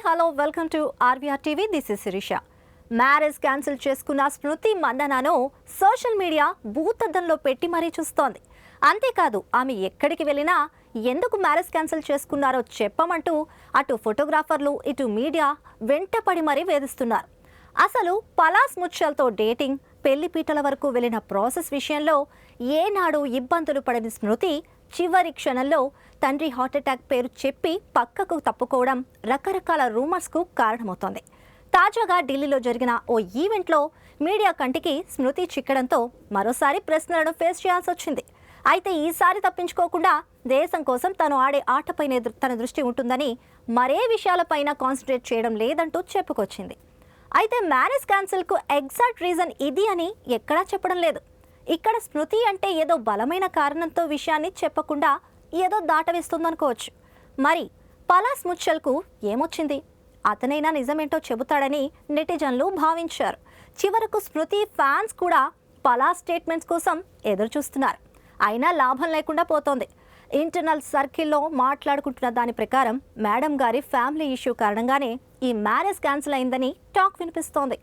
Hello welcome to RVR TV. This is Sirisha. Marriage cancel చేసుకున్న Smriti మందనాను social media భూతద్దంలో పెట్టి మరీ చూస్తోంది. అంతేకాదు ఆమె ఎక్కడికి వెళ్ళినా ఎందుకు మ్యారేజ్ క్యాన్సిల్ చేసుకున్నారో చెప్పమంటూ అటు ఫోటోగ్రాఫర్లు ఇటు మీడియా వెంటపడి మరీ వేధిస్తున్నారు. అసలు పలాస్ ముత్యాలతో డేటింగ్ పెళ్లి పీటల వరకు వెళ్ళిన ప్రాసెస్ విషయంలో ఏనాడు ఇబ్బందులు పడని స్మృతి చివరి క్షణంలో తండ్రి హార్ట్అటాక్ పేరు చెప్పి పక్కకు తప్పుకోవడం రకరకాల రూమర్స్కు కారణమవుతోంది. తాజాగా ఢిల్లీలో జరిగిన ఓ ఈవెంట్లో మీడియా కంటికి స్మృతి చిక్కడంతో మరోసారి ప్రశ్నలను ఫేస్ చేయాల్సి వచ్చింది. అయితే ఈసారి తప్పించుకోకుండా దేశం కోసం తను ఆడే ఆటపైనే తన దృష్టి ఉంటుందని మరే విషయాలపైన కాన్సన్ట్రేట్ చేయడం లేదంటూ చెప్పుకొచ్చింది. అయితే మ్యారేజ్ క్యాన్సిల్కు ఎగ్జాక్ట్ రీజన్ ఇది అని ఎక్కడా చెప్పడం లేదు. ఇక్కడ స్మృతి అంటే ఏదో బలమైన కారణంతో విషయాన్ని చెప్పకుండా ఏదో దాటవేస్తుందనుకోవచ్చు. మరి పలాస్ ముత్యాలకు ఏమొచ్చింది? అతనైనా నిజమేంటో చెబుతాడని నెటిజన్లు భావించారు. చివరకు స్మృతి ఫ్యాన్స్ కూడా పలాస్ స్టేట్మెంట్స్ కోసం ఎదురు చూస్తున్నారు. అయినా లాభం లేకుండా పోతోంది. ఇంటర్నల్ సర్కిల్లో మాట్లాడుకుంటున్న దాని ప్రకారం మేడం గారి ఫ్యామిలీ ఇష్యూ కారణంగానే ఈ మ్యారేజ్ క్యాన్సిల్ అయిందని టాక్ వినిపిస్తోంది.